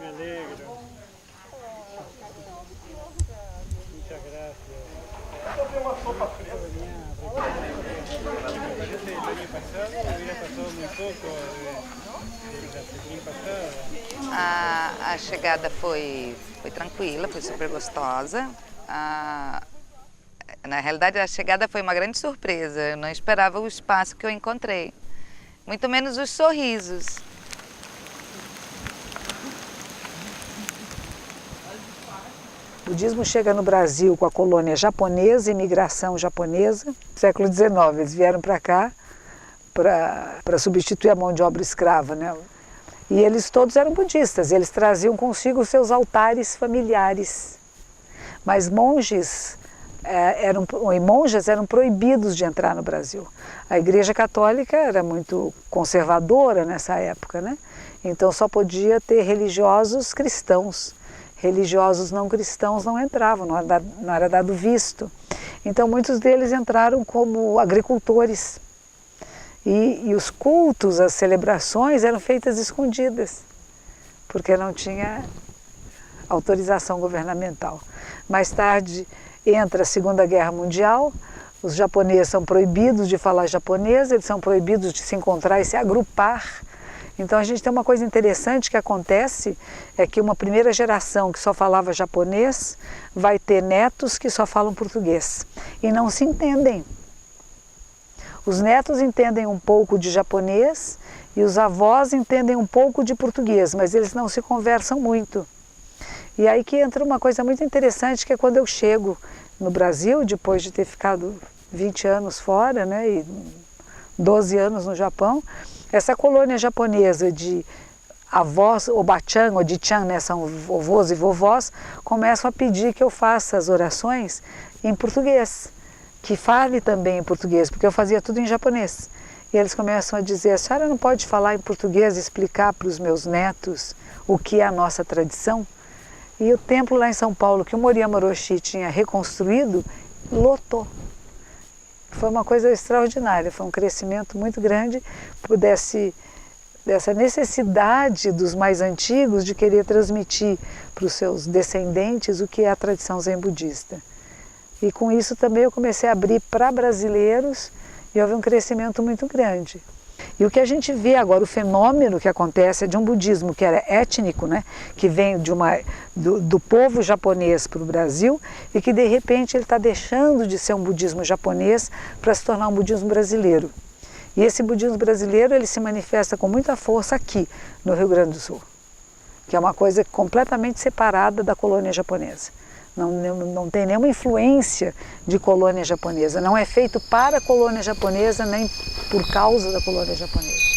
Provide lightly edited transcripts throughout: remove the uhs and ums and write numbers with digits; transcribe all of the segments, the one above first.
Me alegro. Muchas gracias. Me parece que el año pasado hubiera pasado muy poco de la semana passada. A chegada foi tranquila, foi super gostosa. Na realidade, a chegada foi uma grande surpresa. Eu não esperava o espaço que eu encontrei. Muito menos os sorrisos. O budismo chega no Brasil com a colônia japonesa, imigração japonesa, século XIX. Eles vieram para cá para substituir a mão de obra escrava, né? E eles todos eram budistas, eles traziam consigo os seus altares familiares. Mas monges e monjas eram proibidos de entrar no Brasil. A Igreja Católica era muito conservadora nessa época, né? Então só podia ter religiosos cristãos. Religiosos não cristãos não entravam, não era dado visto. Então muitos deles entraram como agricultores. E os cultos, as celebrações eram feitas escondidas, porque não tinha autorização governamental. Mais tarde entra a Segunda Guerra Mundial, os japoneses são proibidos de falar japonês, eles são proibidos de se encontrar e se agrupar. Então a gente tem uma coisa interessante que acontece, é que uma primeira geração que só falava japonês vai ter netos que só falam português e não se entendem. Os netos entendem um pouco de japonês e os avós entendem um pouco de português, mas eles não se conversam muito. E aí que entra uma coisa muito interessante, que é quando eu chego no Brasil, depois de ter ficado 20 anos fora, né, e 12 anos no Japão, essa colônia japonesa de avós, obachan ou dichan, né, são vovôs e vovós, começam a pedir que eu faça as orações em português, que fale também em português, porque eu fazia tudo em japonês. E eles começam a dizer: a senhora não pode falar em português e explicar para os meus netos o que é a nossa tradição? E o templo lá em São Paulo, que o Moriyama Roshi tinha reconstruído, lotou. Foi uma coisa extraordinária, foi um crescimento muito grande, dessa necessidade dos mais antigos de querer transmitir para os seus descendentes o que é a tradição zen budista. E com isso também eu comecei a abrir para brasileiros e houve um crescimento muito grande. E o que a gente vê agora, o fenômeno que acontece é de um budismo que era étnico, né, que vem do povo japonês para o Brasil e que de repente ele está deixando de ser um budismo japonês para se tornar um budismo brasileiro. E esse budismo brasileiro ele se manifesta com muita força aqui no Rio Grande do Sul, que é uma coisa completamente separada da colônia japonesa. Não tem nenhuma influência de colônia japonesa, não é feito para a colônia japonesa nem por causa da colônia japonesa.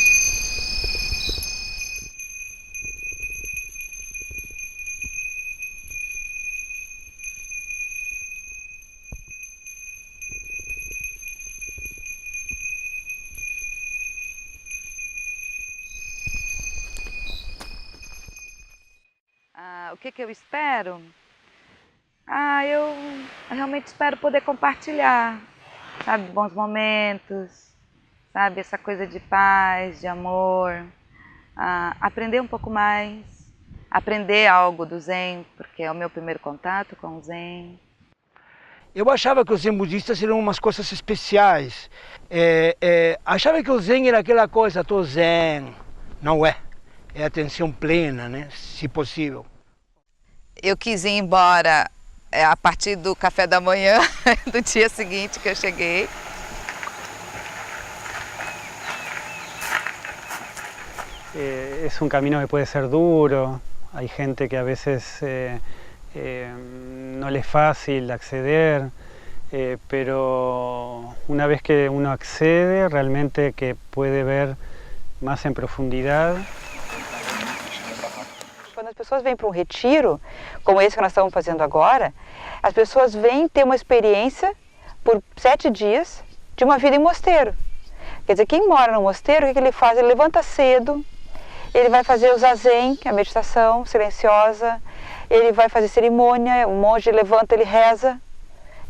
O que eu espero? Eu realmente espero poder compartilhar, sabe, bons momentos, sabe, essa coisa de paz, de amor, aprender um pouco mais, aprender algo do Zen, porque é o meu primeiro contato com o Zen. Eu achava que os zen budistas eram umas coisas especiais. Achava que o zen era aquela coisa, tô zen. Não é. É atenção plena, né? Se possível. Eu quis ir embora a partir do café da manhã do dia seguinte que eu cheguei. Es un camino que puede ser duro, hay gente que a veces no le es fácil acceder, pero una vez que uno accede, realmente que puede ver más en profundidad. Quando as pessoas vêm para um retiro, como esse que nós estamos fazendo agora, as pessoas vêm ter uma experiência por 7 dias de uma vida em mosteiro. Quer dizer, quem mora no mosteiro, o que ele faz? Ele levanta cedo, ele vai fazer o zazen, que é a meditação silenciosa, ele vai fazer cerimônia, o monge levanta, ele reza.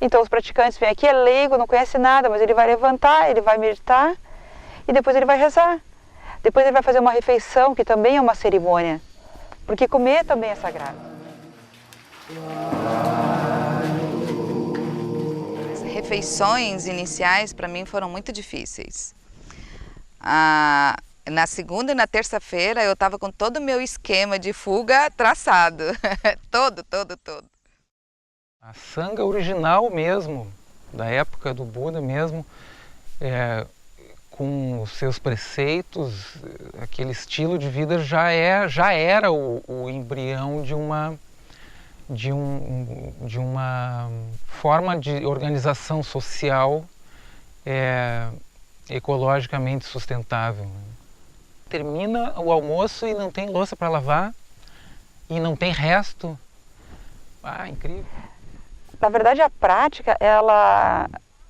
Então os praticantes vêm aqui, é leigo, não conhece nada, mas ele vai levantar, ele vai meditar e depois ele vai rezar. Depois ele vai fazer uma refeição, que também é uma cerimônia, porque comer também é sagrado. As refeições iniciais para mim foram muito difíceis. Na segunda e na terça-feira eu estava com todo o meu esquema de fuga traçado, todo. A sanga original mesmo, da época do Buda mesmo, com os seus preceitos, aquele estilo de vida já era o embrião de uma forma de organização social ecologicamente sustentável. Termina o almoço e não tem louça para lavar e não tem resto. Incrível. Na verdade, a prática, a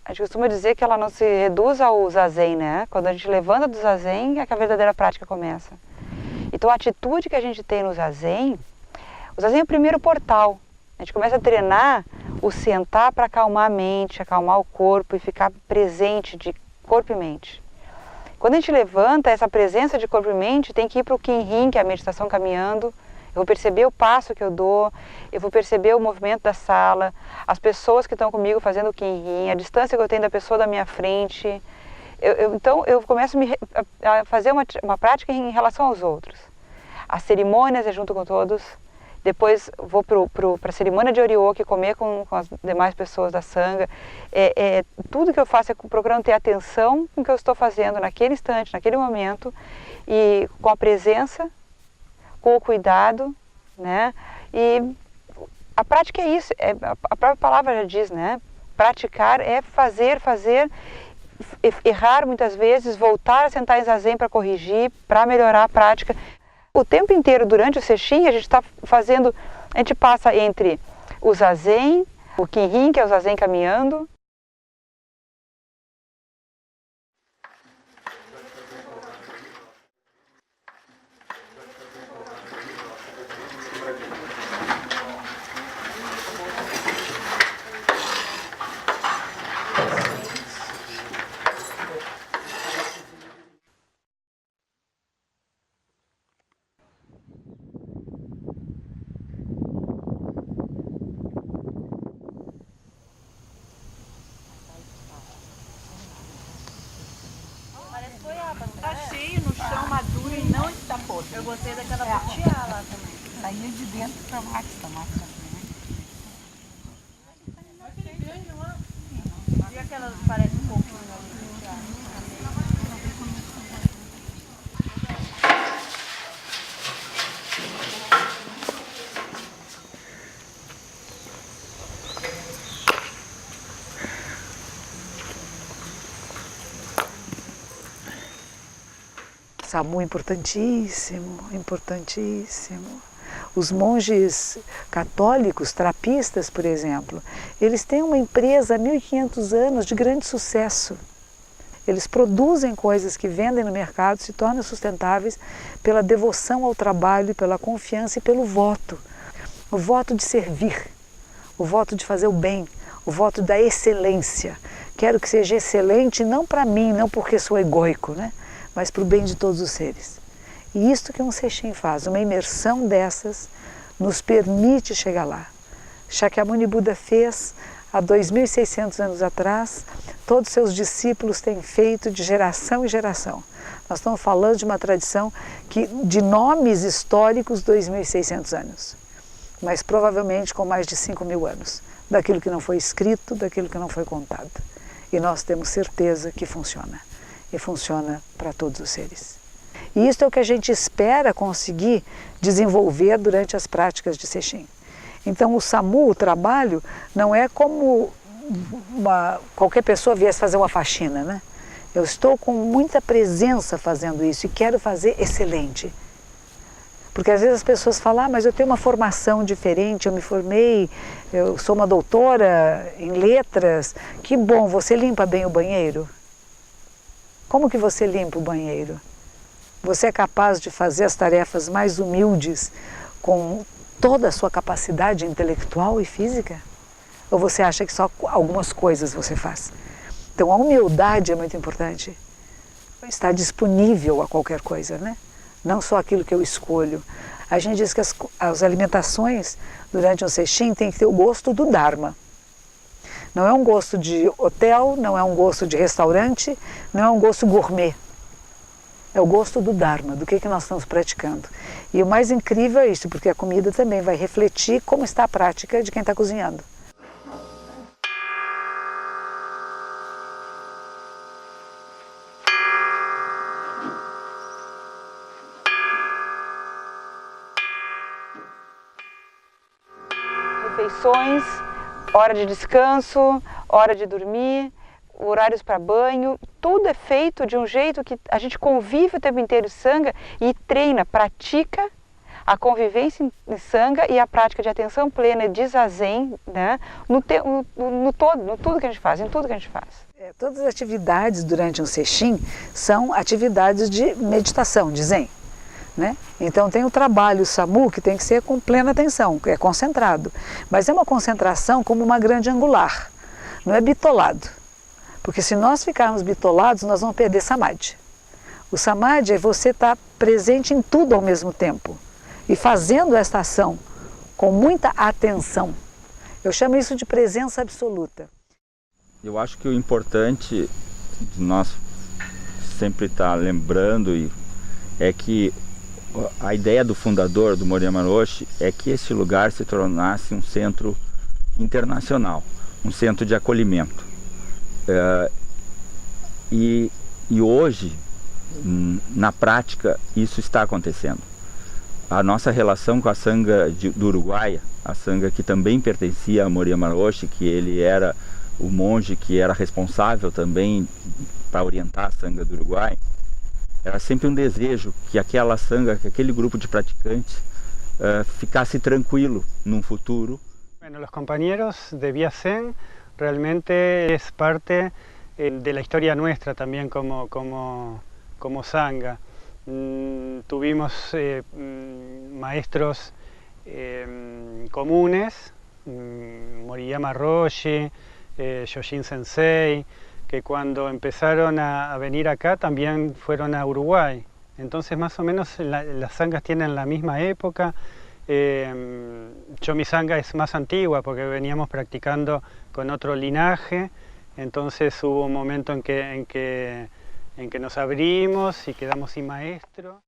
gente costuma dizer que ela não se reduz ao zazen, né? Quando a gente levanta do zazen é que a verdadeira prática começa. Então, a atitude que a gente tem no zazen, o zazen é o primeiro portal. A gente começa a treinar o sentar para acalmar a mente, acalmar o corpo e ficar presente de corpo e mente. Quando a gente levanta, essa presença de corpo e mente tem que ir para o Kinrin, que é a meditação caminhando. Eu vou perceber o passo que eu dou, eu vou perceber o movimento da sala, as pessoas que estão comigo fazendo o Kinrin, a distância que eu tenho da pessoa da minha frente. Então eu começo a fazer uma prática em relação aos outros. As cerimônias é junto com todos. Depois vou para a cerimônia de Oryoki, comer com as demais pessoas da Sangha. Tudo que eu faço é procurando ter atenção com o que eu estou fazendo naquele instante, naquele momento, e com a presença, com o cuidado, né? E a prática é isso, a própria palavra já diz, né? Praticar é fazer, errar muitas vezes, voltar a sentar em zazen para corrigir, para melhorar a prática. O tempo inteiro, durante o sesshin, a gente passa entre o zazen, o kinrin, que é o zazen caminhando, podre. Eu gostei daquela butiá lá também. Saía de dentro para tomate. E aquela que parece um pouquinho ali, butiá? SAMU importantíssimo, importantíssimo. Os monges católicos, trapistas, por exemplo, eles têm uma empresa há 1500 anos de grande sucesso. Eles produzem coisas que vendem no mercado, se tornam sustentáveis pela devoção ao trabalho, pela confiança e pelo voto. O voto de servir, o voto de fazer o bem, o voto da excelência. Quero que seja excelente não para mim, não porque sou egoico, né? Mas para o bem de todos os seres. E isto que um Sechim faz, uma imersão dessas, nos permite chegar lá. Shakyamuni Buda fez há 2.600 anos atrás, todos seus discípulos têm feito de geração em geração. Nós estamos falando de uma tradição de nomes históricos 2.600 anos, mas provavelmente com mais de 5.000 anos, daquilo que não foi escrito, daquilo que não foi contado. E nós temos certeza que funciona. E funciona para todos os seres. E isso é o que a gente espera conseguir desenvolver durante as práticas de Sechim. Então o SAMU, o trabalho, não é como qualquer pessoa viesse fazer uma faxina, né? Eu estou com muita presença fazendo isso e quero fazer excelente. Porque às vezes as pessoas falam, mas eu tenho uma formação diferente, eu me formei, eu sou uma doutora em letras. Que bom, você limpa bem o banheiro? Como que você limpa o banheiro? Você é capaz de fazer as tarefas mais humildes com toda a sua capacidade intelectual e física? Ou você acha que só algumas coisas você faz? Então a humildade é muito importante. Estar disponível a qualquer coisa, né? Não só aquilo que eu escolho. A gente diz que as alimentações durante um Sechim tem que ter o gosto do Dharma. Não é um gosto de hotel, não é um gosto de restaurante, não é um gosto gourmet. É o gosto do Dharma, do que nós estamos praticando. E o mais incrível é isso, porque a comida também vai refletir como está a prática de quem está cozinhando. Refeições, hora de descanso, hora de dormir, horários para banho, tudo é feito de um jeito que a gente convive o tempo inteiro em Sangha e treina, pratica a convivência em Sangha e a prática de atenção plena de Zazen, né? no tudo que a gente faz, em tudo que a gente faz. Todas as atividades durante um Sechim são atividades de meditação, de Zen. Né? Então tem o trabalho, o SAMU, que tem que ser com plena atenção, é concentrado. Mas é uma concentração como uma grande angular, não é bitolado. Porque se nós ficarmos bitolados, nós vamos perder Samadhi. O Samadhi é você estar presente em tudo ao mesmo tempo e fazendo esta ação com muita atenção. Eu chamo isso de presença absoluta. Eu acho que o importante de nós sempre estar lembrando é que a ideia do fundador, do Moriyama Roshi, é que esse lugar se tornasse um centro internacional, um centro de acolhimento. E hoje, na prática, isso está acontecendo. A nossa relação com a Sangha do Uruguai, a Sangha que também pertencia a Moriyama Roshi, que ele era o monge que era responsável também para orientar a Sangha do Uruguai, era sempre um desejo que aquela Sangha, que aquele grupo de praticantes ficasse tranquilo num futuro. Bueno, los compañeros de Vía Zen realmente es parte de la historia nuestra también como Sangha. Tuvimos maestros comunes, Moriyama Roshi, Yoshin Sensei, que cuando empezaron a venir acá también fueron a Uruguay. Entonces más o menos las sanghas tienen la misma época. Yo mi sangha es más antigua porque veníamos practicando con otro linaje, entonces hubo un momento en que nos abrimos y quedamos sin maestro.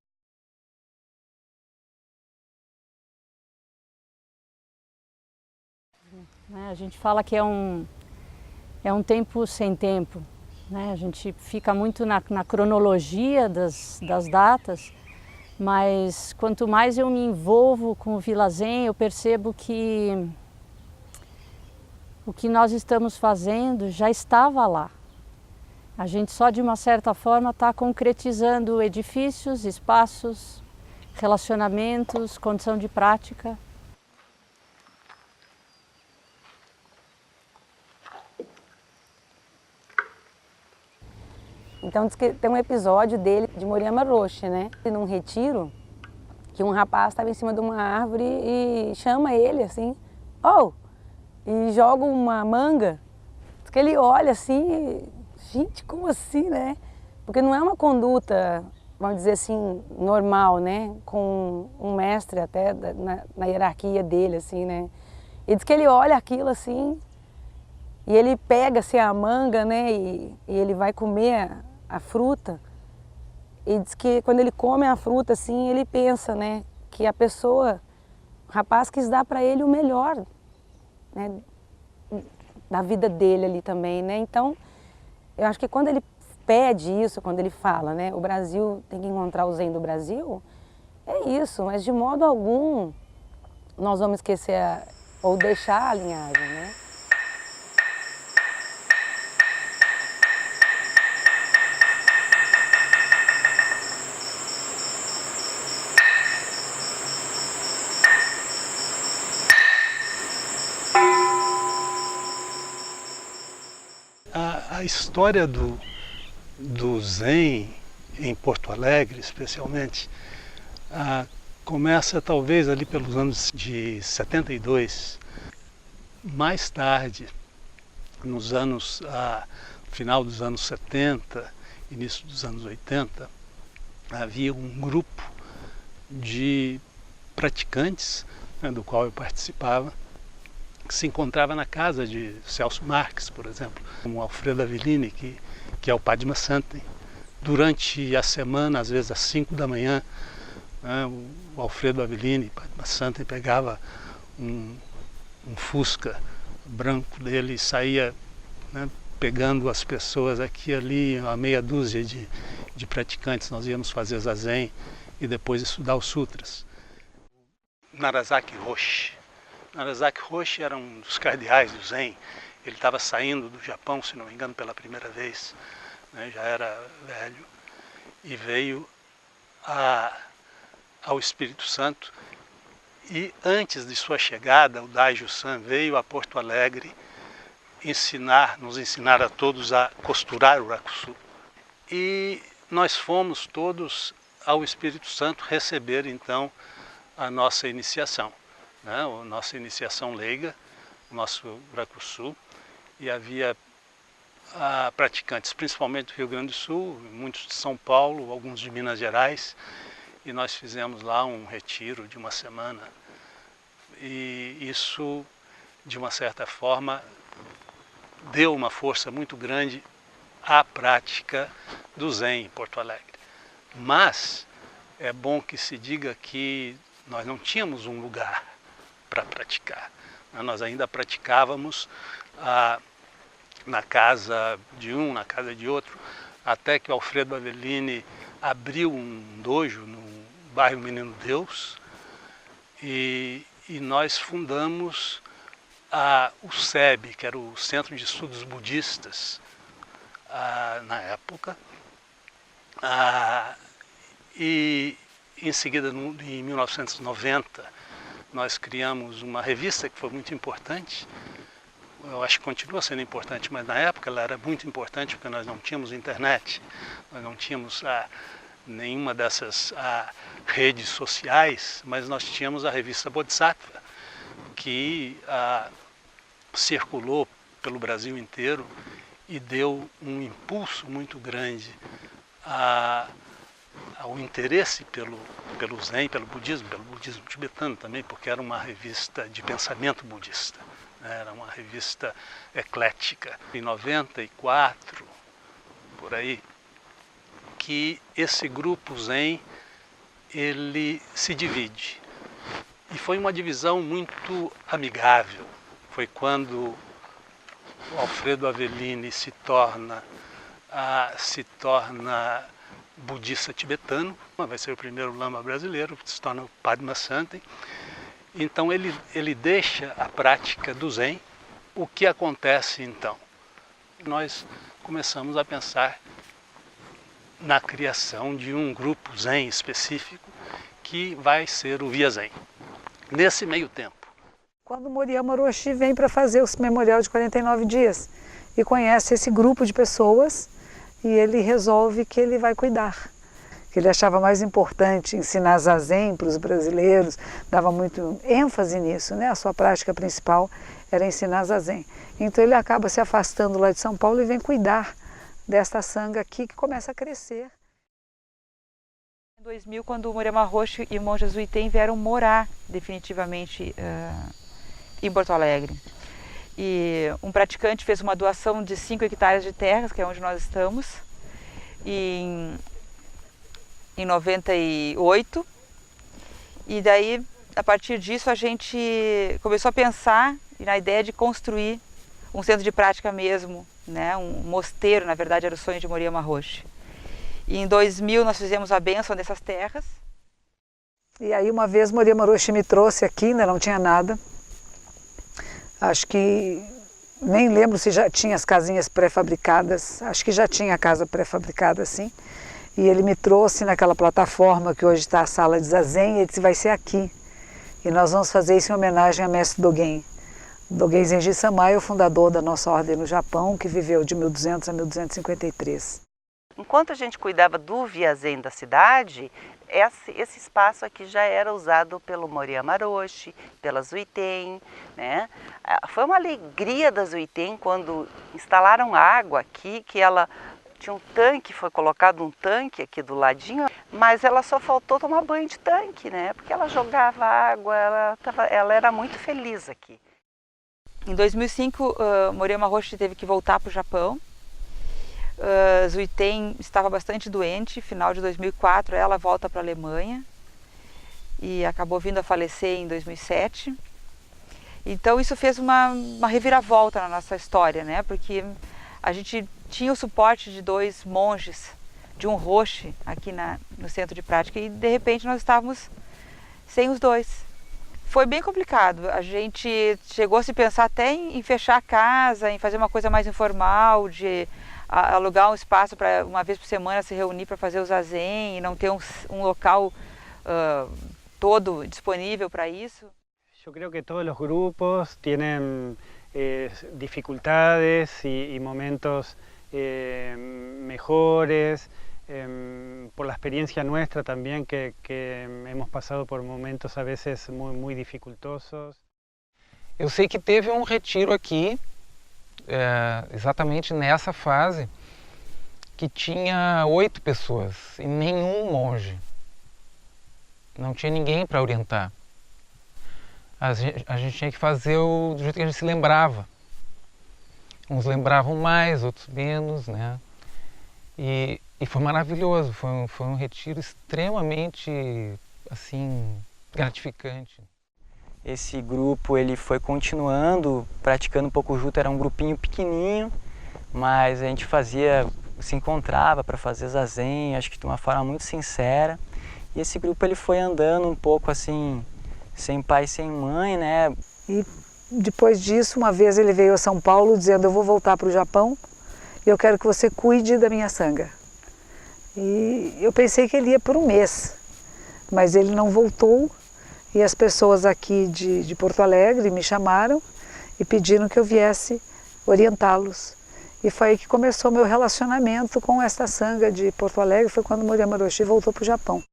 né? A gente fala que é um tempo sem tempo, né? A gente fica muito na cronologia das datas, mas quanto mais eu me envolvo com o Vila Zen, eu percebo que o que nós estamos fazendo já estava lá. A gente só de uma certa forma está concretizando edifícios, espaços, relacionamentos, condição de prática. Então diz que tem um episódio dele de Moriyama Roshi, né? Num retiro, que um rapaz estava em cima de uma árvore e chama ele assim, oh! E joga uma manga. Diz que ele olha assim, e, gente, como assim, né? Porque não é uma conduta, vamos dizer assim, normal, né? Com um mestre até na hierarquia dele, assim, né? E diz que ele olha aquilo assim, e ele pega assim, a manga, né? E ele vai comer a fruta. E diz que quando ele come a fruta, assim, ele pensa, né? Que a pessoa, o rapaz quis dar para ele o melhor, né? Da vida dele ali também, né? Então, eu acho que quando ele pede isso, quando ele fala, né? O Brasil tem que encontrar o Zen do Brasil, é isso, mas de modo algum nós vamos esquecer ou deixar a linhagem, né? A história do Zen em Porto Alegre, especialmente, começa talvez ali pelos anos de 72. Mais tarde, nos anos, final dos anos 70, início dos anos 80, havia um grupo de praticantes, né, do qual eu participava, que se encontrava na casa de Celso Marques, por exemplo, como Alfredo Avellini, que é o Padma Santen. Durante a semana, às vezes às 5 da manhã, né, o Alfredo Avellini, Padma Santen, pegava um Fusca branco dele e saía, né, pegando as pessoas aqui e ali, uma meia dúzia de praticantes. Nós íamos fazer zazen e depois estudar os sutras. Narasaki Roshi. Narasaki Roshi era um dos cardeais do Zen. Ele estava saindo do Japão, se não me engano, pela primeira vez, né, já era velho, e veio ao Espírito Santo. E antes de sua chegada, o Daiju-san veio a Porto Alegre nos ensinar a todos a costurar o rakusu. E nós fomos todos ao Espírito Santo receber então a nossa iniciação, né? A nossa iniciação leiga, o nosso rakusu, e havia praticantes, principalmente do Rio Grande do Sul, muitos de São Paulo, alguns de Minas Gerais, e nós fizemos lá um retiro de uma semana. E isso, de uma certa forma, deu uma força muito grande à prática do Zen em Porto Alegre. Mas é bom que se diga que nós não tínhamos um lugar para praticar. Nós ainda praticávamos na casa de um, na casa de outro, até que o Alfredo Avellini abriu um dojo no bairro Menino Deus, e nós fundamos o SEB, que era o Centro de Estudos Budistas, na época, e em seguida, em 1990, nós criamos uma revista que foi muito importante. Eu acho que continua sendo importante, mas na época ela era muito importante porque nós não tínhamos internet, nós não tínhamos nenhuma dessas redes sociais, mas nós tínhamos a revista Bodhisattva, que circulou pelo Brasil inteiro e deu um impulso muito grande ao interesse pelo Zen, pelo budismo tibetano também, porque era uma revista de pensamento budista, né? Era uma revista eclética. Em 94, por aí, que esse grupo Zen, ele se divide. E foi uma divisão muito amigável, foi quando o Alfredo Avellini se torna budista tibetano, vai ser o primeiro lama brasileiro, se torna o Padma Santen. Então ele deixa a prática do Zen. O que acontece então? Nós começamos a pensar na criação de um grupo Zen específico que vai ser o Via Zen. Nesse meio tempo, quando Moriyama Roshi vem para fazer o memorial de 49 dias e conhece esse grupo de pessoas e ele resolve que ele vai cuidar. Que ele achava mais importante ensinar Zazen para os brasileiros, dava muito ênfase nisso, né? A sua prática principal era ensinar Zazen. Então ele acaba se afastando lá de São Paulo e vem cuidar desta sanga aqui que começa a crescer. Em 2000, quando o Moriyama Roshi e o monge Zuiten vieram morar definitivamente em Porto Alegre. E um praticante fez uma doação de 5 hectares de terras, que é onde nós estamos, em 98. E daí, a partir disso, a gente começou a pensar na ideia de construir um centro de prática mesmo, né? Um mosteiro, na verdade, era o sonho de Moriyama Roshi. E em 2000 nós fizemos a bênção dessas terras. E aí uma vez Moriyama Roshi me trouxe aqui, ainda não tinha nada. Acho que, nem lembro se já tinha as casinhas pré-fabricadas, acho que já tinha a casa pré-fabricada assim. E ele me trouxe naquela plataforma que hoje está a sala de Zazen e ele disse, vai ser aqui. E nós vamos fazer isso em homenagem a Mestre Dogen. Dogen Zenji Samai é o fundador da nossa ordem no Japão, que viveu de 1200 a 1253. Enquanto a gente cuidava do Via Zen da cidade, esse espaço aqui já era usado pelo Moriyama Roshi, pela Zuiten, né? Foi uma alegria da Zuiten quando instalaram água aqui, que ela tinha um tanque, foi colocado um tanque aqui do ladinho, mas ela só faltou tomar banho de tanque, né? Porque ela jogava água, ela era muito feliz aqui. Em 2005, Moriyama Roshi teve que voltar para o Japão. Zuiten estava bastante doente, final de 2004 ela volta para a Alemanha e acabou vindo a falecer em 2007. Então isso fez uma reviravolta na nossa história, né? Porque a gente tinha o suporte de 2 monges, de um Roshi aqui no centro de prática e de repente nós estávamos sem os 2. Foi bem complicado, a gente chegou a se pensar até em fechar a casa, em fazer uma coisa mais informal, de alugar um espaço para uma vez por semana se reunir para fazer o Zazen e não ter um local todo disponível para isso. Eu creo que todos los grupos tienen dificultades y momentos mejores, por la experiencia nuestra también que hemos pasado por momentos a veces muy dificultosos. Eu sei que teve um retiro aqui, exatamente nessa fase, que tinha 8 pessoas e nenhum monge. Não tinha ninguém para orientar. A gente tinha que fazer do jeito que a gente se lembrava. Uns lembravam mais, outros menos, né? E foi maravilhoso, foi um retiro extremamente, assim, gratificante. Esse grupo ele foi continuando, praticando um pouco junto, era um grupinho pequenininho, mas a gente se encontrava para fazer Zazen, acho que de uma forma muito sincera. E esse grupo ele foi andando um pouco assim, sem pai e sem mãe, né? E depois disso, uma vez ele veio a São Paulo dizendo, eu vou voltar para o Japão e eu quero que você cuide da minha sanga. E eu pensei que ele ia por um mês, mas ele não voltou. E as pessoas aqui de Porto Alegre me chamaram e pediram que eu viesse orientá-los. E foi aí que começou meu relacionamento com esta sanga de Porto Alegre, foi quando Moriyama Roshi voltou para o Japão.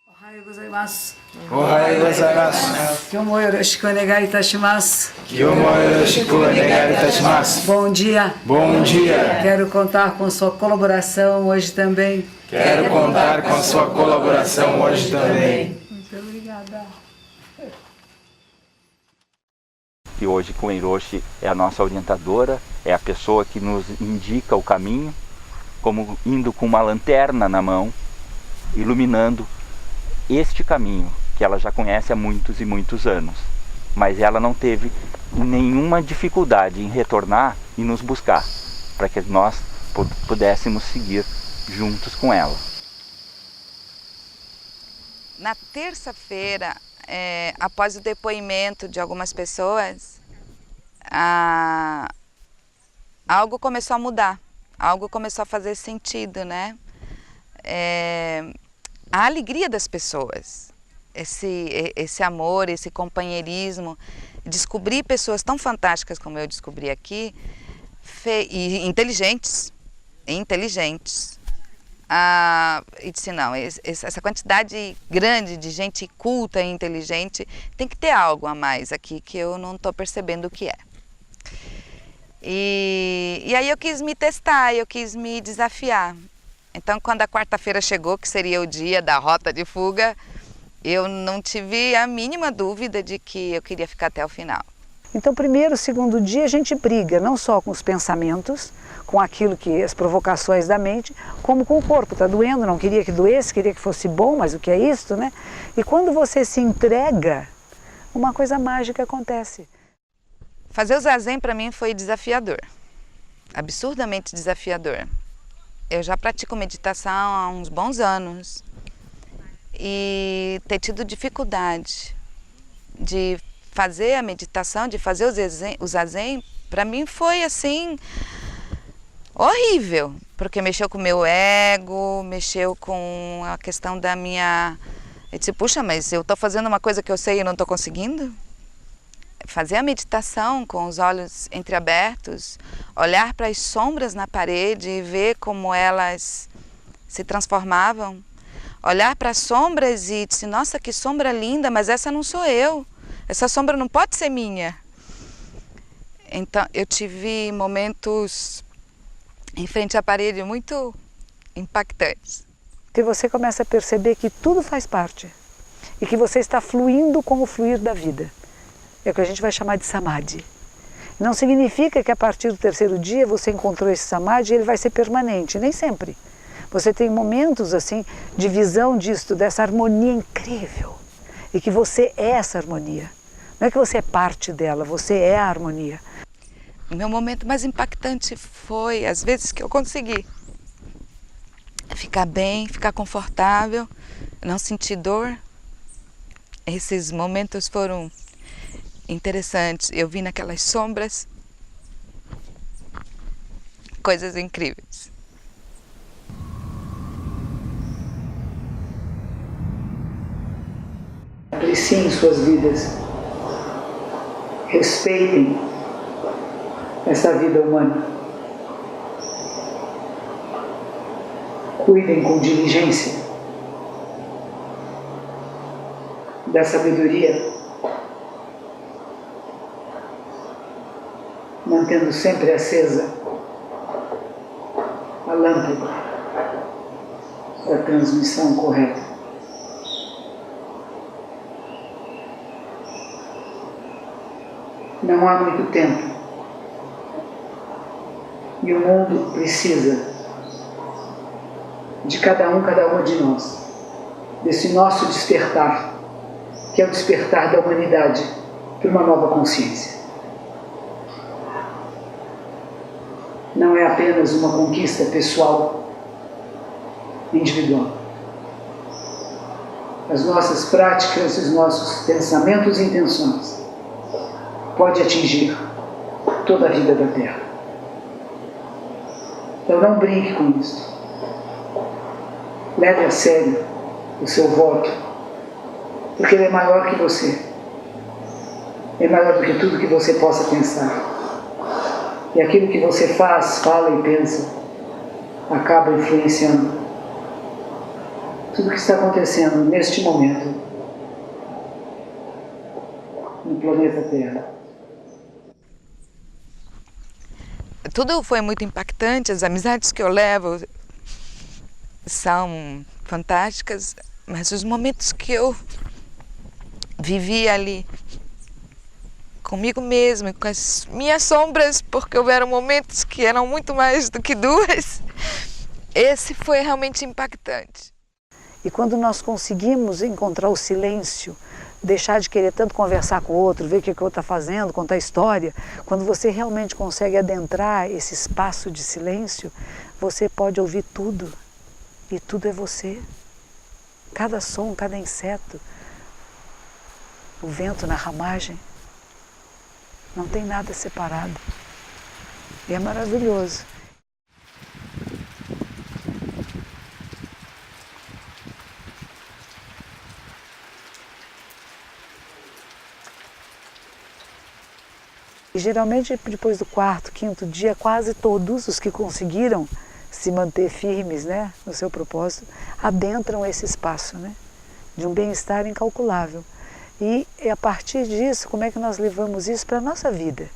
Ohayou gozaimasu. Ohayou gozaimasu. Kyou yoroshiku onegai itashimasu. Kyou yoroshiku onegai itashimasu. Bom dia. Bom dia. Quero contar com sua colaboração hoje também. Quero contar com sua colaboração hoje também. Muito obrigada. E hoje Kuen Roshi é a nossa orientadora, é a pessoa que nos indica o caminho, como indo com uma lanterna na mão, iluminando este caminho que ela já conhece há muitos e muitos anos. Mas ela não teve nenhuma dificuldade em retornar e nos buscar, para que nós pudéssemos seguir juntos com ela. Na terça-feira, após o depoimento de algumas pessoas, algo começou a mudar, algo começou a fazer sentido, né? A alegria das pessoas, esse amor, esse companheirismo, descobrir pessoas tão fantásticas como eu descobri aqui, e inteligentes. E disse, não, essa quantidade grande de gente culta e inteligente, tem que ter algo a mais aqui que eu não estou percebendo o que é. E aí eu quis me testar, eu quis me desafiar. Então, quando a quarta-feira chegou, que seria o dia da rota de fuga, eu não tive a mínima dúvida de que eu queria ficar até o final. Então, primeiro, segundo dia, a gente briga não só com os pensamentos, com aquilo que as provocações da mente, como com o corpo. Está doendo, não queria que doesse, queria que fosse bom, mas o que é isso, né? E quando você se entrega, uma coisa mágica acontece. Fazer o zazen para mim foi desafiador, absurdamente desafiador. Eu já pratico meditação há uns bons anos e ter tido dificuldade de fazer a meditação, de fazer o zazen, para mim foi assim horrível, porque mexeu com o meu ego, mexeu com a questão da minha... Eu disse, puxa, mas eu estou fazendo uma coisa que eu sei e não estou conseguindo? Fazer a meditação com os olhos entreabertos, olhar para as sombras na parede e ver como elas se transformavam. Olhar para as sombras e dizer, nossa, que sombra linda, mas essa não sou eu. Essa sombra não pode ser minha. Então, eu tive momentos em frente à parede muito impactantes. E você começa a perceber que tudo faz parte e que você está fluindo com o fluir da vida. É o que a gente vai chamar de samadhi. Não significa que a partir do terceiro dia você encontrou esse samadhi e ele vai ser permanente, nem sempre. Você tem momentos assim de visão disto, dessa harmonia incrível e que você é essa harmonia. Não é que você é parte dela, você é a harmonia. O meu momento mais impactante foi as vezes que eu consegui ficar bem, ficar confortável, não sentir dor. Esses momentos foram interessantes. Eu vi naquelas sombras coisas incríveis. Apreciem suas vidas. Respeitem essa vida humana. Cuidem com diligência da sabedoria, mantendo sempre acesa a lâmpada da transmissão correta. Não há muito tempo e o mundo precisa de cada uma de nós, desse nosso despertar, que é o despertar da humanidade para uma nova consciência. Não é apenas uma conquista pessoal, individual. As nossas práticas, os nossos pensamentos e intenções podem atingir toda a vida da Terra. Então não brinque com isso. Leve a sério o seu voto, porque ele é maior que você. É maior do que tudo que você possa pensar. E aquilo que você faz, fala e pensa, acaba influenciando tudo o que está acontecendo neste momento no planeta Terra. Tudo foi muito impactante, as amizades que eu levo são fantásticas, mas os momentos que eu vivi ali comigo mesma, com as minhas sombras, porque houveram momentos que eram muito mais do que duas, esse foi realmente impactante. E quando nós conseguimos encontrar o silêncio deixar de querer tanto conversar com o outro, ver o que o outro está fazendo, contar história, quando você realmente consegue adentrar esse espaço de silêncio, você pode ouvir tudo. E tudo é você. Cada som, cada inseto, o vento na ramagem, não tem nada separado. E é maravilhoso. E geralmente depois do quarto, quinto dia, quase todos os que conseguiram se manter firmes, né, no seu propósito, adentram esse espaço, né, de um bem-estar incalculável. E a partir disso, como é que nós levamos isso para a nossa vida?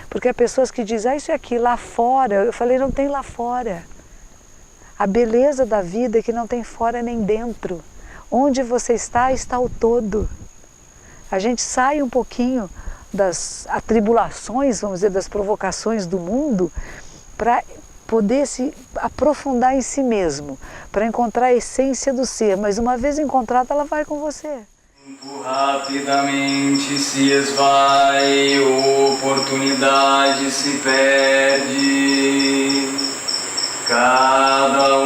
Porque há pessoas que dizem, isso é aqui, lá fora. Eu falei, não tem lá fora. A beleza da vida é que não tem fora nem dentro. Onde você está, está o todo. A gente sai um pouquinho das atribulações, vamos dizer, das provocações do mundo, para poder se aprofundar em si mesmo, para encontrar a essência do ser, mas uma vez encontrada, ela vai com você. Rapidamente se esvai, oportunidade se perde. Cada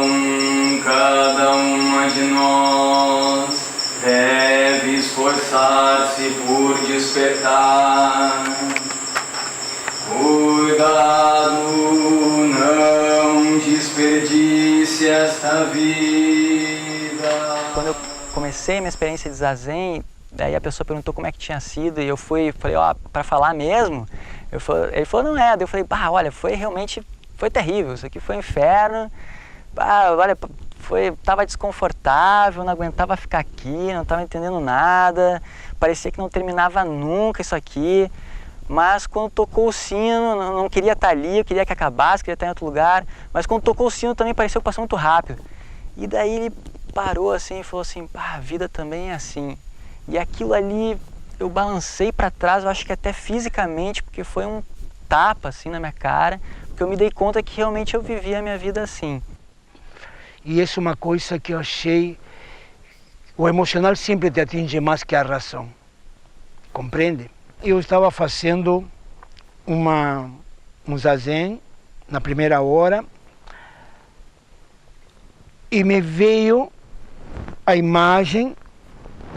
uma de nós deve esforçar-se por despertar. Cuidado, não desperdice esta vida. Quando eu comecei minha experiência de zazen, daí a pessoa perguntou como é que tinha sido e eu falei, ó, para falar mesmo? Ele falou, não é. Daí eu falei, olha, foi terrível, isso aqui foi um inferno. Olha, tava desconfortável, não aguentava ficar aqui, não estava entendendo nada, parecia que não terminava nunca isso aqui. Mas quando tocou o sino, não queria estar ali, eu queria que acabasse, queria estar em outro lugar. Mas quando tocou o sino também pareceu que passou muito rápido. E daí ele parou assim e falou assim, a vida também é assim. E aquilo ali, eu balancei para trás, eu acho que até fisicamente, porque foi um tapa assim na minha cara, porque eu me dei conta que realmente eu vivia a minha vida assim. E isso é uma coisa que eu achei, o emocional sempre te atinge mais que a razão, compreende? Eu estava fazendo um zazen na primeira hora e me veio a imagem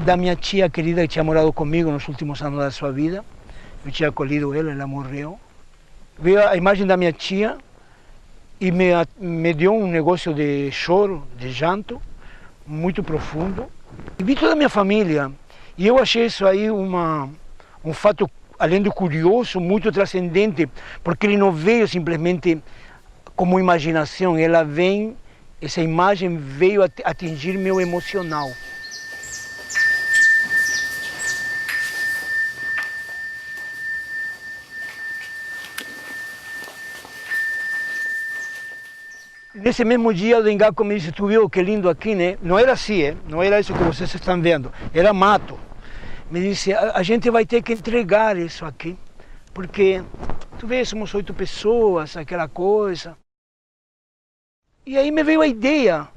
da minha tia querida que tinha morado comigo nos últimos anos da sua vida. Eu tinha acolhido ela morreu. Veio a imagem da minha tia e me deu um negócio de choro, de llanto, muito profundo. E vi toda a minha família e eu achei isso aí um fato, além de curioso, muito transcendente, porque ele não veio simplesmente como imaginação, essa imagem veio atingir meu emocional. Nesse mesmo dia, o Dengaku me disse, tu viu que lindo aqui, né? Não era assim, não era isso que vocês estão vendo, era mato. Me disse, a gente vai ter que entregar isso aqui, porque, tu vê, somos 8 pessoas, aquela coisa. E aí me veio a ideia,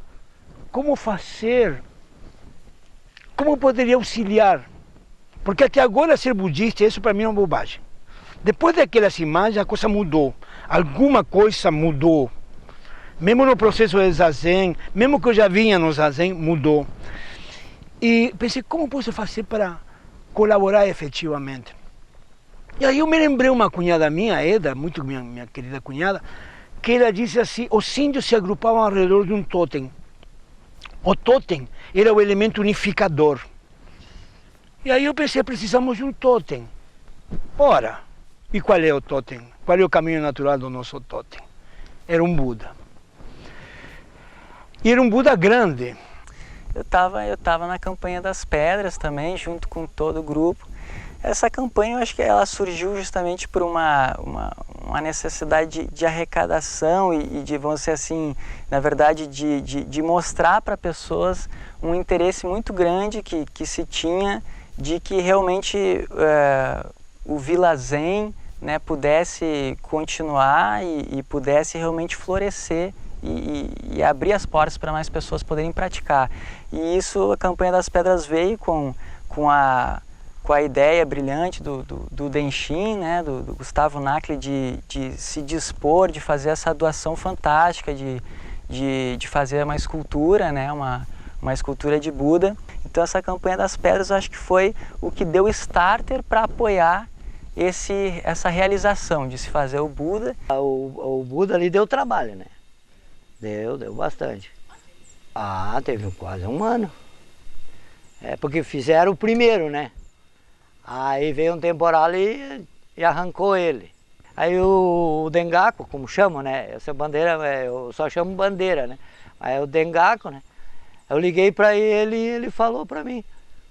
como fazer, como poderia auxiliar, porque até agora ser budista, isso para mim é uma bobagem. Depois daquelas imagens, a coisa mudou, alguma coisa mudou. Mesmo no processo de zazen, mesmo que eu já vinha no zazen, mudou. E pensei, como posso fazer para colaborar efetivamente? E aí eu me lembrei uma cunhada minha, Eda, muito minha querida cunhada, que ela disse assim, os índios se agrupavam ao redor de um totem. O totem era o elemento unificador. E aí eu pensei, precisamos de um totem. Ora, e qual é o totem? Qual é o caminho natural do nosso totem? Era um Buda. E era um Buda grande. Eu tava na Campanha das Pedras também, junto com todo o grupo. Essa campanha, eu acho que ela surgiu justamente por uma necessidade de arrecadação e de, vamos dizer assim, na verdade, de mostrar para pessoas um interesse muito grande que se tinha de que realmente o Vila Zen, né, pudesse continuar e pudesse realmente florescer e abrir as portas para mais pessoas poderem praticar. E isso, a Campanha das Pedras veio com a com a ideia brilhante do Denshin, né, do Gustavo Nakli, de se dispor, de fazer essa doação fantástica, de fazer uma escultura, né, uma escultura de Buda. Então essa campanha das pedras, eu acho que foi o que deu starter para apoiar essa realização de se fazer o Buda. O Buda ali deu trabalho, né? Deu bastante. Ah, teve quase um ano. Porque fizeram o primeiro, né? Aí veio um temporal e arrancou ele. Aí o Dengaku, como chamam, né? Essa bandeira, eu só chamo bandeira, né? Aí o Dengaku, né? Eu liguei para ele e ele falou para mim: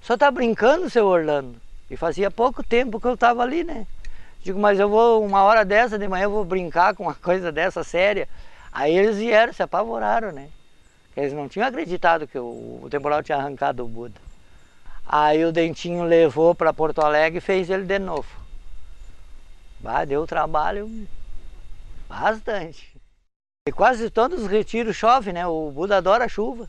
"Só tá brincando, seu Orlando?" E fazia pouco tempo que eu tava ali, né? Digo, mas eu vou, uma hora dessa de manhã eu vou brincar com uma coisa dessa séria. Aí eles vieram, se apavoraram, né? Eles não tinham acreditado que o temporal tinha arrancado o Buda. Aí o Dentinho levou para Porto Alegre e fez ele de novo. Deu trabalho bastante. E quase todos os retiros chove, né? O Buda adora chuva.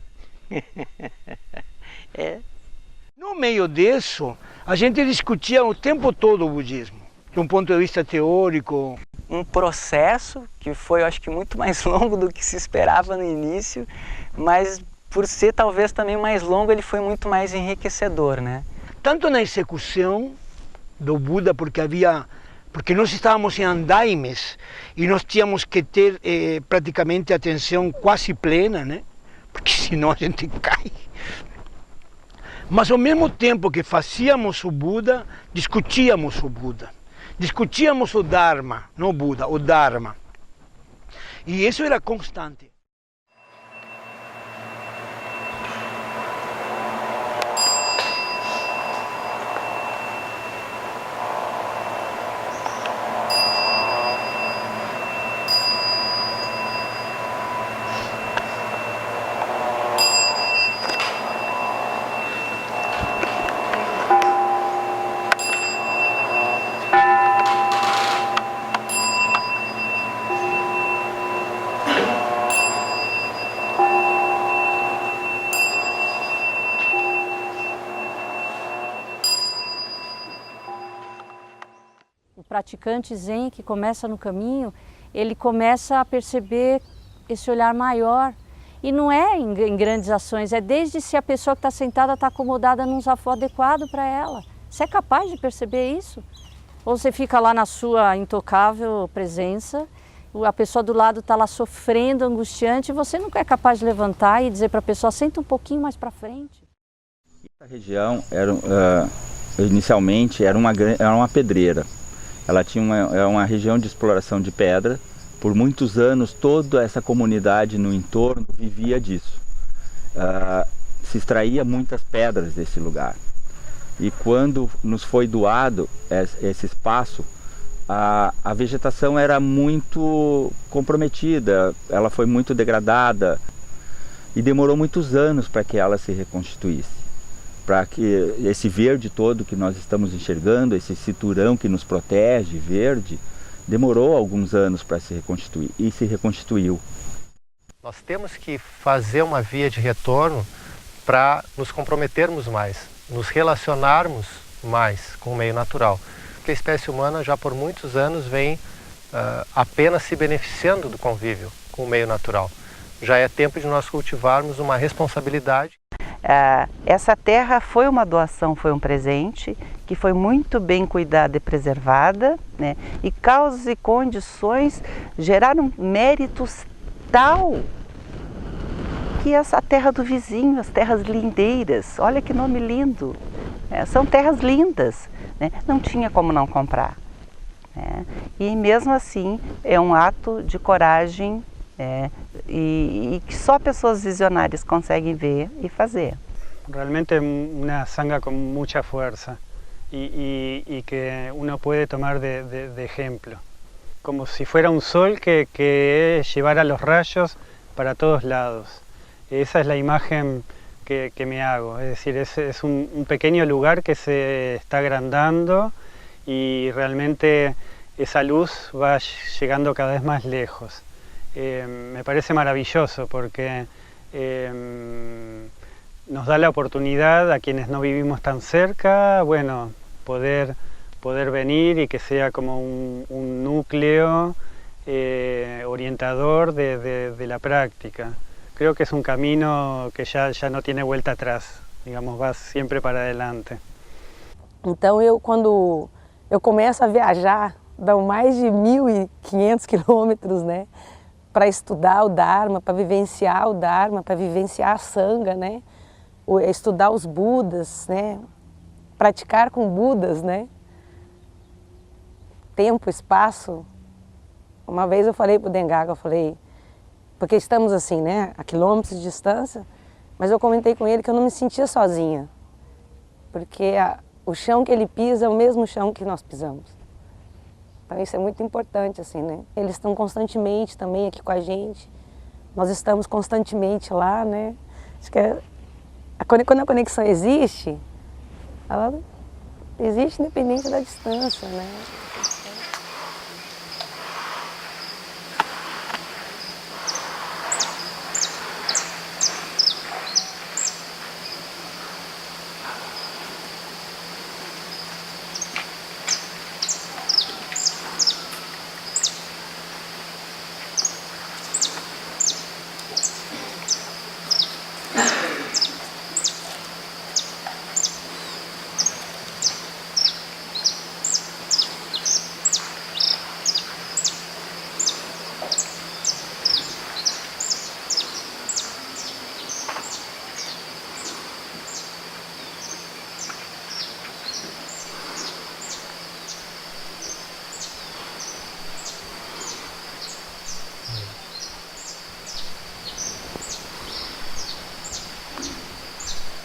No meio disso, a gente discutia o tempo todo o budismo, de um ponto de vista teórico. Um processo que foi, eu acho que, muito mais longo do que se esperava no início, mas por ser talvez também mais longo, ele foi muito mais enriquecedor, né? Tanto na execução do Buda, porque nós estávamos em andaimes e nós tínhamos que ter praticamente atenção quase plena, né? Porque senão a gente cai. Mas ao mesmo tempo que fazíamos o Buda, discutíamos o Buda. Discutíamos o Dharma, não o Buda, o Dharma. E isso era constante. O praticante Zen que começa no caminho, ele começa a perceber esse olhar maior. E não é em grandes ações, é desde se a pessoa que está sentada está acomodada num zafu adequado para ela. Você é capaz de perceber isso? Ou você fica lá na sua intocável presença, a pessoa do lado está lá sofrendo, angustiante, e você não é capaz de levantar e dizer para a pessoa, senta um pouquinho mais para frente. Essa região inicialmente era uma pedreira. Ela tinha uma região de exploração de pedra. Por muitos anos, toda essa comunidade no entorno vivia disso. Se extraía muitas pedras desse lugar. E quando nos foi doado esse espaço, a vegetação era muito comprometida, ela foi muito degradada e demorou muitos anos para que ela se reconstituísse. Para que esse verde todo que nós estamos enxergando, esse cinturão que nos protege, verde, demorou alguns anos para se reconstituir e se reconstituiu. Nós temos que fazer uma via de retorno para nos comprometermos mais, nos relacionarmos mais com o meio natural. Porque a espécie humana já por muitos anos vem apenas se beneficiando do convívio com o meio natural. Já é tempo de nós cultivarmos uma responsabilidade. Essa terra foi uma doação, foi um presente que foi muito bem cuidada e preservada, né? E causas e condições geraram méritos tal que essa terra do vizinho, as terras lindeiras, olha que nome lindo, são terras lindas, né? Não tinha como não comprar, né? E mesmo assim é um ato de coragem e que só pessoas visionárias conseguem ver y fazer. Realmente una sangha con mucha fuerza y que uno puede tomar de ejemplo, como si fuera un sol que llevara los rayos para todos lados. Esa es la imagen que me hago, es decir, es un pequeño lugar que se está agrandando y realmente esa luz va llegando cada vez más lejos. Me parece maravilloso porque nos da la oportunidad a quienes no vivimos tan cerca, bueno, poder venir y que sea como un núcleo orientador de la práctica. Creo que es un camino que já não tiene vuelta atrás, digamos, va sempre para adelante. Então quando eu começo a viajar, dão mais de 1.500 quilômetros, né, para estudar o Dharma, para vivenciar o Dharma, para vivenciar a Sangha, né, estudar os Budas, né, praticar com Budas, né, tempo, espaço. Uma vez eu falei para o Dengaga, eu falei, porque estamos assim, né, a quilômetros de distância, mas eu comentei com ele que eu não me sentia sozinha, porque o chão que ele pisa é o mesmo chão que nós pisamos. Então isso é muito importante, assim, né? Eles estão constantemente também aqui com a gente, nós estamos constantemente lá, né? Acho que quando a conexão existe, ela existe independente da distância, né?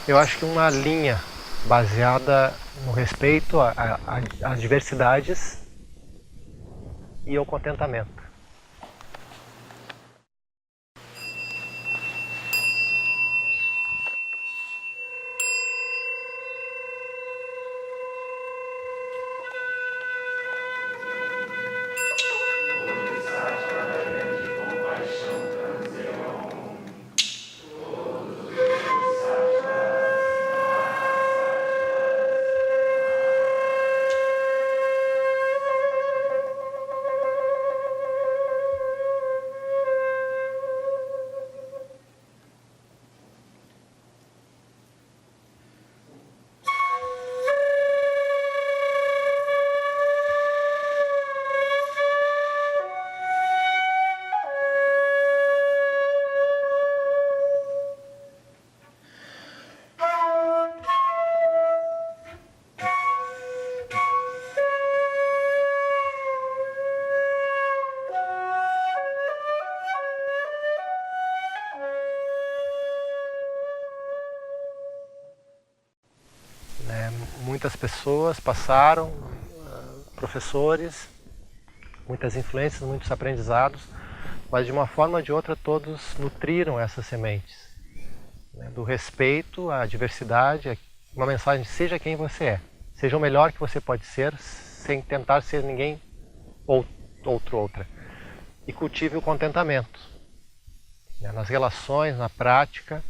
Eu acho que uma linha baseada no respeito às diversidades e ao contentamento. Muitas pessoas passaram, professores, muitas influências, muitos aprendizados, mas de uma forma ou de outra todos nutriram essas sementes, né, do respeito à diversidade, uma mensagem: seja quem você é, seja o melhor que você pode ser, sem tentar ser ninguém outra, e cultive o contentamento, né, nas relações, na prática,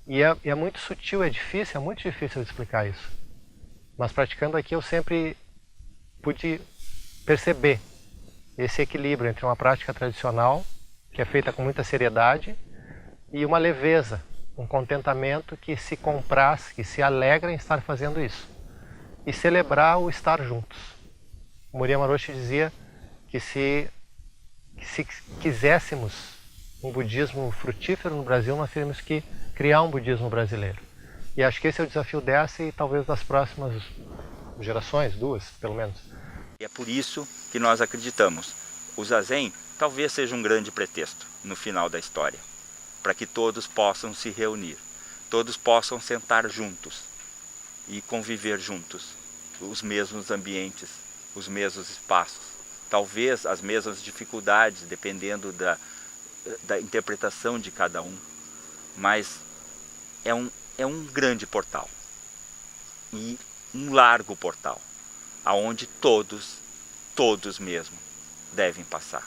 e é muito sutil, é muito difícil de explicar isso. Mas praticando aqui eu sempre pude perceber esse equilíbrio entre uma prática tradicional, que é feita com muita seriedade, e uma leveza, um contentamento que se compraz, que se alegra em estar fazendo isso. E celebrar o estar juntos. O Moriya Maroshi dizia que se quiséssemos um budismo frutífero no Brasil, nós teríamos que criar um budismo brasileiro. E acho que esse é o desafio dessa e talvez das próximas gerações, 2 pelo menos. E é por isso que nós acreditamos. O Zazen talvez seja um grande pretexto no final da história, para que todos possam se reunir, todos possam sentar juntos e conviver juntos, os mesmos ambientes, os mesmos espaços, talvez as mesmas dificuldades, dependendo da interpretação de cada um, mas é um grande portal e um largo portal, aonde todos mesmo devem passar.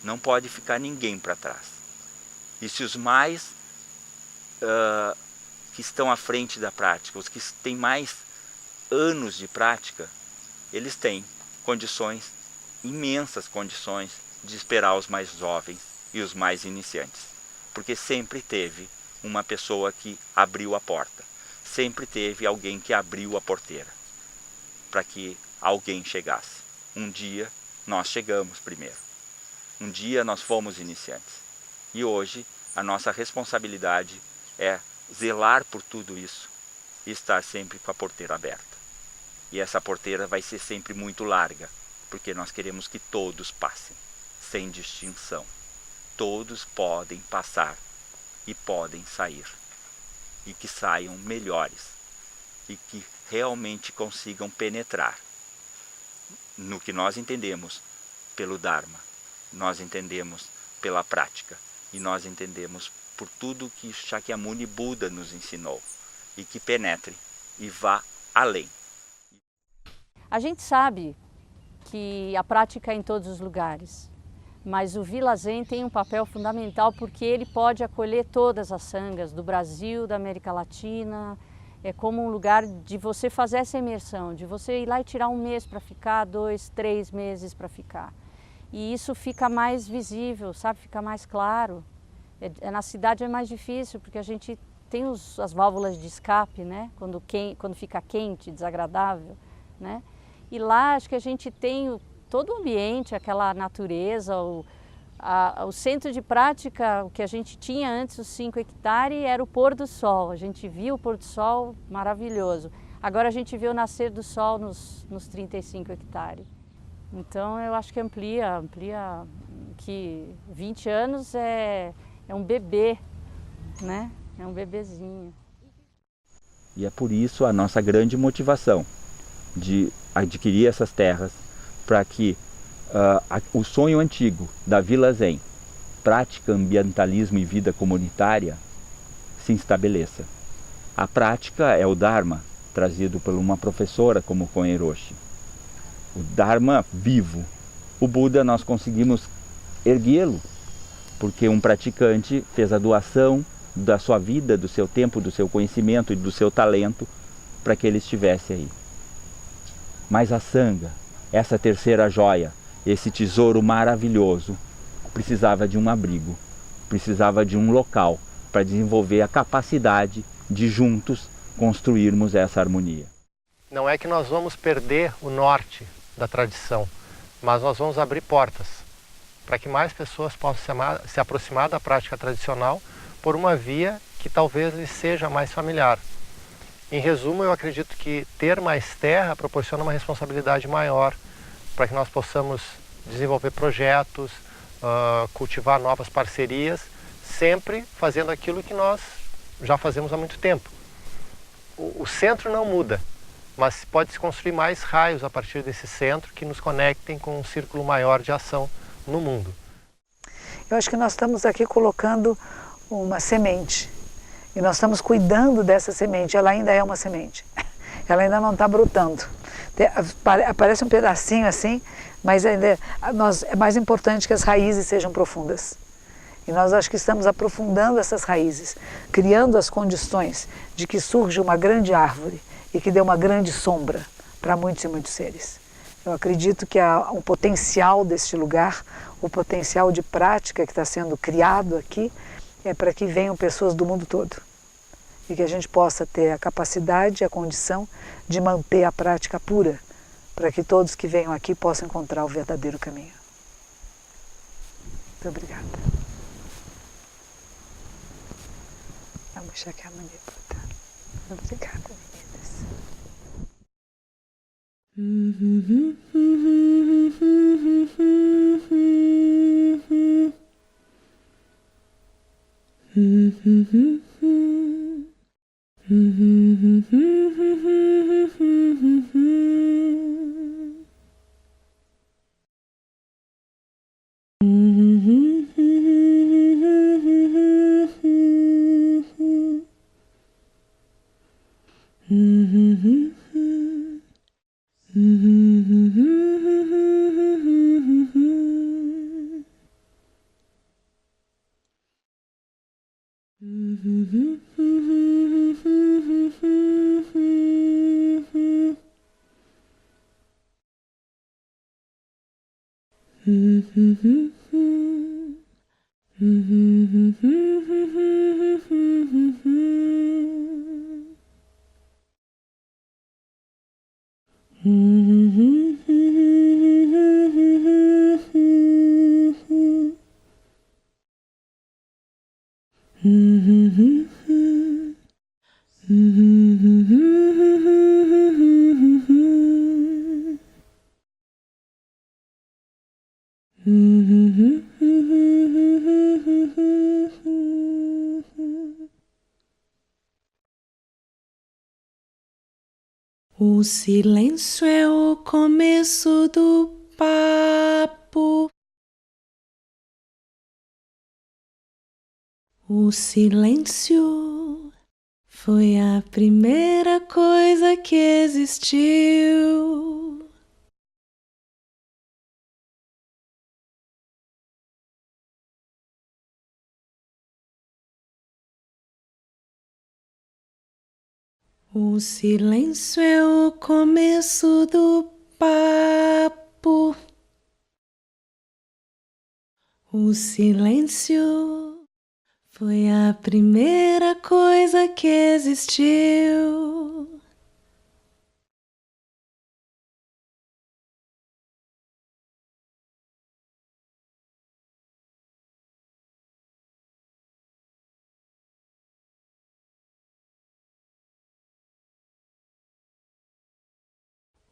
Não pode ficar ninguém para trás. E se os mais que estão à frente da prática, os que têm mais anos de prática, eles têm condições, imensas condições, de esperar os mais jovens e os mais iniciantes. Porque sempre teve uma pessoa que abriu a porta, sempre teve alguém que abriu a porteira, para que alguém chegasse. Um dia nós chegamos primeiro, um dia nós fomos iniciantes. E hoje a nossa responsabilidade é zelar por tudo isso e estar sempre com a porteira aberta. E essa porteira vai ser sempre muito larga, porque nós queremos que todos passem, sem distinção. Todos podem passar e podem sair. E que saiam melhores. E que realmente consigam penetrar no que nós entendemos pelo Dharma. Nós entendemos pela prática. E nós entendemos por tudo que Shakyamuni Buda nos ensinou. E que penetre e vá além. A gente sabe que a prática é em todos os lugares, mas o Vila Zen tem um papel fundamental porque ele pode acolher todas as sanghas do Brasil, da América Latina. É como um lugar de você fazer essa imersão, de você ir lá e tirar um mês para ficar, 2, 3 meses para ficar. E isso fica mais visível, sabe? Fica mais claro. Na cidade é mais difícil porque a gente tem as válvulas de escape, né? Quando fica quente, desagradável, né? E lá acho que a gente tem todo o ambiente, aquela natureza, o centro de prática, o que a gente tinha antes, os 5 hectares, era o pôr do sol. A gente via o pôr do sol maravilhoso. Agora a gente vê o nascer do sol nos 35 hectares. Então eu acho que amplia que 20 anos é um bebê, né? É um bebezinho. E é por isso a nossa grande motivação de adquirir essas terras, para que o sonho antigo da Vila Zen, prática, ambientalismo e vida comunitária, se estabeleça. A prática é o Dharma, trazido por uma professora como Koen Roshi. O Dharma vivo. O Buda nós conseguimos erguê-lo, porque um praticante fez a doação da sua vida, do seu tempo, do seu conhecimento e do seu talento para que ele estivesse aí. Mas a Sangha, essa terceira joia, esse tesouro maravilhoso, precisava de um abrigo, precisava de um local para desenvolver a capacidade de juntos construirmos essa harmonia. Não é que nós vamos perder o norte da tradição, mas nós vamos abrir portas para que mais pessoas possam se aproximar da prática tradicional por uma via que talvez lhes seja mais familiar. Em resumo, eu acredito que ter mais terra proporciona uma responsabilidade maior para que nós possamos desenvolver projetos, cultivar novas parcerias, sempre fazendo aquilo que nós já fazemos há muito tempo. O centro não muda, mas pode-se construir mais raios a partir desse centro que nos conectem com um círculo maior de ação no mundo. Eu acho que nós estamos aqui colocando uma semente. E nós estamos cuidando dessa semente, ela ainda é uma semente, ela ainda não está brotando. Aparece um pedacinho assim, mas ainda é mais importante que as raízes sejam profundas. E nós acho que estamos aprofundando essas raízes, criando as condições de que surja uma grande árvore e que dê uma grande sombra para muitos e muitos seres. Eu acredito que o potencial deste lugar, o potencial de prática que está sendo criado aqui, é para que venham pessoas do mundo todo e que a gente possa ter a capacidade e a condição de manter a prática pura, para que todos que venham aqui possam encontrar o verdadeiro caminho. Muito obrigada. Vamos deixar aqui a mania botar. Obrigada, Mm-hmm. O silêncio é o começo do papo. O silêncio foi a primeira coisa que existiu. O silêncio é o começo do papo. O silêncio foi a primeira coisa que existiu.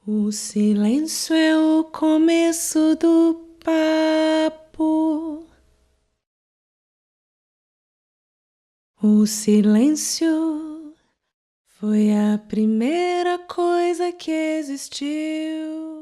O silêncio é o começo do papo. O silêncio foi a primeira coisa que existiu.